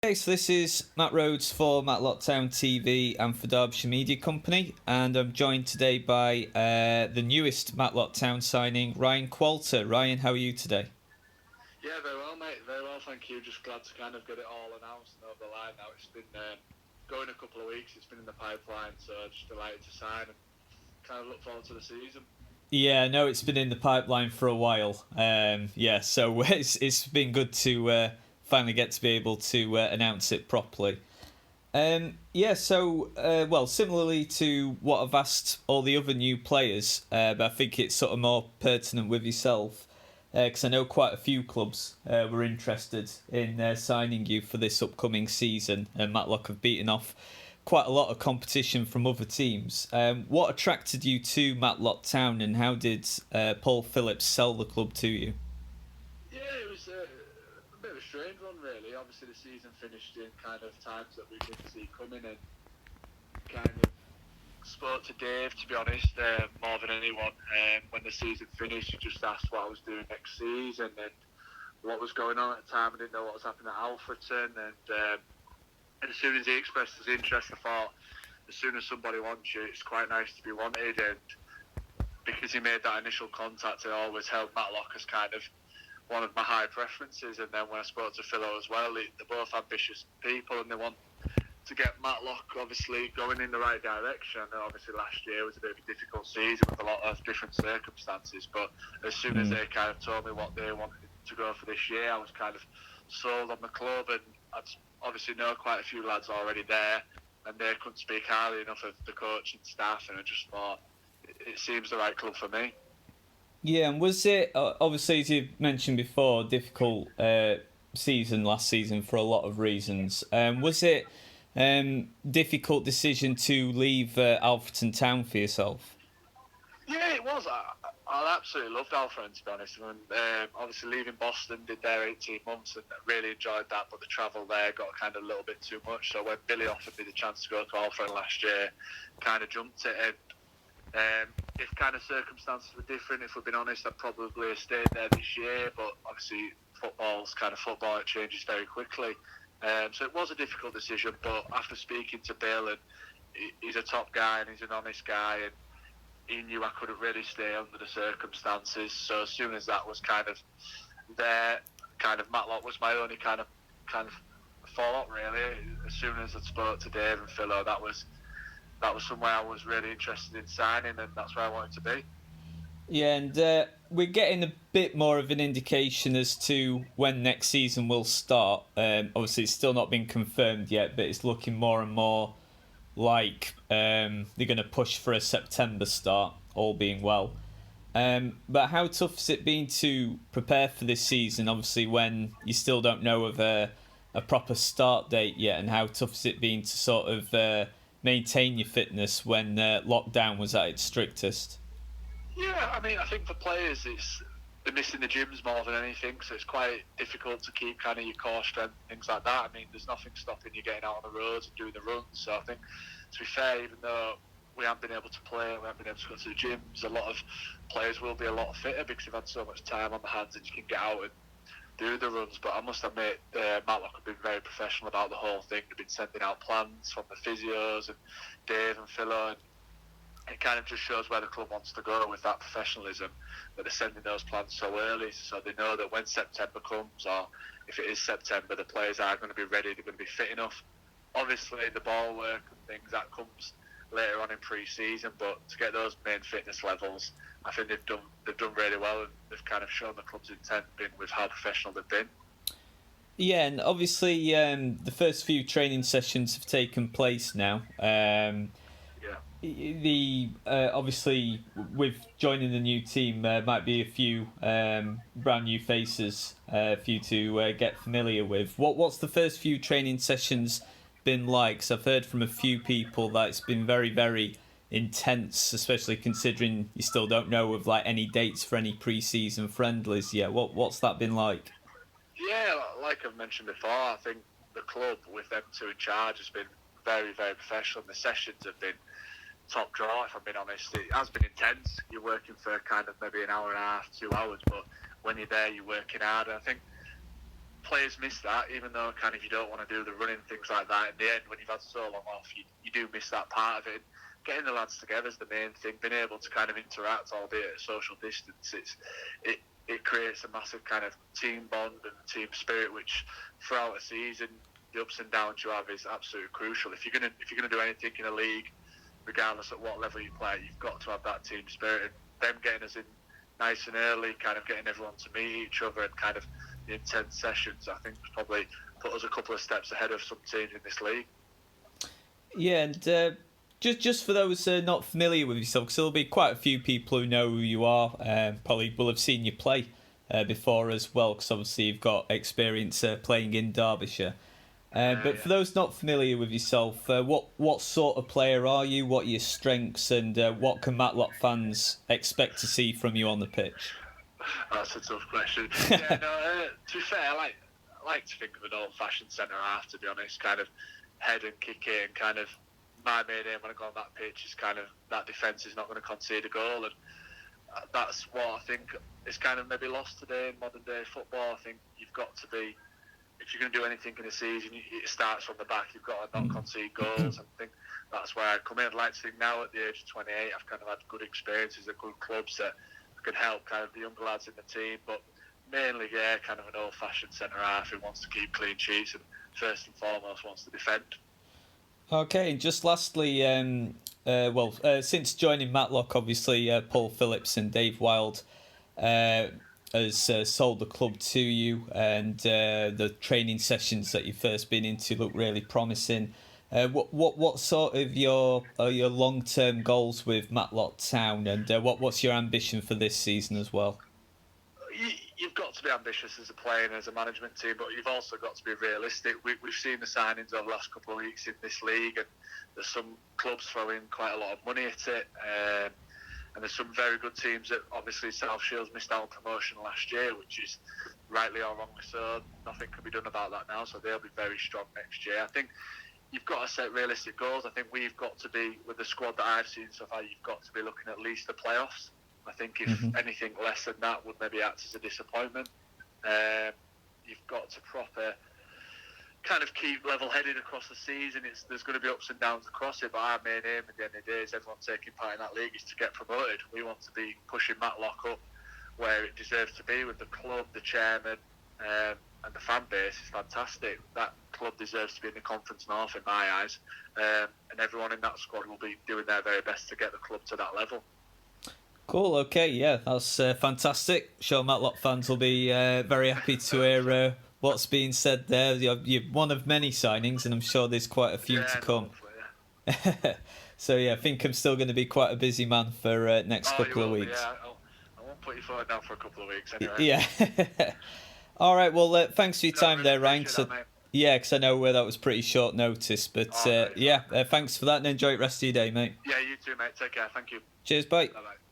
Okay, so this is Matt Rhodes for Matlock Town TV and for Derbyshire Media Company, and I'm joined today by the newest Matlock Town signing, Ryan Qualter. Ryan, how are you today? Yeah, very well, mate. Very well, thank you. Just glad to kind of get it all announced and over the line now. It's been going a couple of weeks. It's been in the pipeline, so just delighted to sign and kind of look forward to the season. Yeah, no, it's been in the pipeline for a while. So it's been good to finally get to be able to announce it properly. Similarly to what I've asked all the other new players, but I think it's sort of more pertinent with yourself, because I know quite a few clubs were interested in signing you for this upcoming season, and Matlock have beaten off quite a lot of competition from other teams. What attracted you to Matlock Town, and how did Paul Phillips sell the club to you? Yeah, it was a bit of a strange one, really. Obviously, the season finished in kind of times that we didn't see coming, and kind of spoke to Dave, to be honest, more than anyone. When the season finished, he just asked what I was doing next season and what was going on at the time. I didn't know what was happening at Alfred, and as soon as he expressed his interest, I thought, as soon as somebody wants you, it's quite nice to be wanted. And because he made that initial contact, I always held Matlock as kind of one of my high preferences. And then when I spoke to Philo as well, they're both ambitious people and they want to get Matlock obviously going in the right direction. And obviously last year was a bit of a difficult season with a lot of different circumstances. But as soon as they kind of told me what they wanted to go for this year, I was kind of sold on the club, and I'd obviously know quite a few lads already there, and they couldn't speak highly enough of the coaching staff, and I just thought it seems the right club for me. Yeah, and was it, obviously, as you mentioned before, difficult season last season for a lot of reasons. Was it difficult decision to leave Alfred Town for yourself? Yeah, it was. I absolutely loved Alfred, to be honest. And obviously leaving Boston, did there 18 months and really enjoyed that, but the travel there got kind of a little bit too much. So when Billy offered me the chance to go to Alfred last year, kind of jumped it. And if kind of circumstances were different, if we've been honest, I'd probably have stayed there this year. But obviously football's kind of football, it changes very quickly. So it was a difficult decision, but after speaking to Bill, and he's a top guy and he's an honest guy, and he knew I couldn't really stay under the circumstances. So as soon as that was kind of there, kind of Matlock was my only kind of fallout, really. As soon as I spoke to Dave and Philo, that was somewhere I was really interested in signing, and that's where I wanted to be. Yeah, and we're getting a bit more of an indication as to when next season will start. Obviously, it's still not been confirmed yet, but it's looking more and more like they're going to push for a September start, all being well. But how tough has it been to prepare for this season, obviously, when you still don't know of a proper start date yet, and how tough has it been to sort of maintain your fitness when lockdown was at its strictest? Yeah, I mean, I think for players, they're missing the gyms more than anything, so it's quite difficult to keep kind of your core strength, things like that. I mean, there's nothing stopping you getting out on the roads and doing the runs. So I think, to be fair, even though we haven't been able to play, we haven't been able to go to the gyms, a lot of players will be a lot fitter because they've had so much time on their hands and you can get out and do the runs. But I must admit, Matlock have been very professional about the whole thing. They've been sending out plans from the physios and Dave and Philo, and it kind of just shows where the club wants to go with that professionalism, that they're sending those plans so early, so they know that when September comes, or if it is September, the players are going to be ready, they're going to be fit enough. Obviously, the ball work and things, that comes later on in pre-season, but to get those main fitness levels, I think they've done really well, and they've kind of shown the club's intent with how professional they've been. Yeah, and obviously the first few training sessions have taken place now. Yeah. The obviously with joining the new team, there might be a few brand new faces for you to get familiar with. What's the first few training sessions been like? So I've heard from a few people that it's been very, very intense, especially considering you still don't know of like any dates for any pre-season friendlies yet. What's that been like? Yeah, like I've mentioned before, I think the club, with them two in charge, has been very, very professional. And the sessions have been top draw, if I'm being honest. It has been intense. You're working for kind of maybe an hour and a half, 2 hours, but when you're there, you're working hard. And I think players miss that, even though kind of you don't want to do the running things like that. In the end, when you've had so long off, you do miss that part of it. Getting the lads together is the main thing. Being able to kind of interact, albeit at a social distance, it creates a massive kind of team bond and team spirit, which throughout a season, the ups and downs you have is absolutely crucial. If you're gonna do anything in a league, regardless of what level you play, you've got to have that team spirit. And them getting us in nice and early, kind of getting everyone to meet each other and kind of the intense sessions, I think probably put us a couple of steps ahead of some teams in this league. Yeah, and just for those not familiar with yourself, because there'll be quite a few people who know who you are, probably will have seen you play before as well, because obviously you've got experience playing in Derbyshire. But for those not familiar with yourself, what sort of player are you? What are your strengths, and what can Matlock fans expect to see from you on the pitch? That's a tough question. Yeah, no, to be fair, I like to think of an old-fashioned centre half. To be honest, kind of head and kick it, and kind of my main aim when I go on that pitch is kind of that defence is not going to concede a goal, and that's what I think is kind of maybe lost today in modern day football. I think you've got to be, if you're going to do anything in a season, it starts from the back. You've got to not concede goals. I think that's where I come in. I'd like to think now at the age of 28, I've kind of had good experiences at good clubs that can help kind of the younger lads in the team. But mainly, yeah, kind of an old-fashioned centre-half who wants to keep clean sheets and first and foremost wants to defend. Okay, and just lastly, since joining Matlock, obviously Paul Phillips and Dave Wild has sold the club to you, and the training sessions that you've first been into look really promising. What sort of your long-term goals with Matlock Town, and what's your ambition for this season as well? You've got to be ambitious as a player and as a management team, but you've also got to be realistic. We've seen the signings over the last couple of weeks in this league, and there's some clubs throwing quite a lot of money at it. And there's some very good teams that obviously South Shields missed out on promotion last year, which is rightly or wrongly so. Nothing can be done about that now, so they'll be very strong next year. I think you've got to set realistic goals. I think we've got to be, with the squad that I've seen so far, you've got to be looking at least the playoffs. I think if anything less than that would maybe act as a disappointment. You've got to proper kind of keep level-headed across the season. There's going to be ups and downs across it, but our main aim at the end of the day is everyone taking part in that league is to get promoted. We want to be pushing Matlock up where it deserves to be, with the club, the chairman, and the fan base is fantastic. That club deserves to be in the Conference North in my eyes, and everyone in that squad will be doing their very best to get the club to that level. Cool, okay, yeah, that's fantastic. Sure Matlock fans will be very happy to hear what's being said there. You're one of many signings, and I'm sure there's quite a few to come. Yeah. So yeah, I think I'm still going to be quite a busy man for next couple of weeks. Yeah, I won't put your foot down for a couple of weeks anyway. Yeah. All right, well, thanks for your time really there, Ryan. Yeah, because I know that was pretty short notice, but thanks for that, and enjoy the rest of your day, mate. Yeah, you too, mate. Take care. Thank you. Cheers, bye. Bye-bye.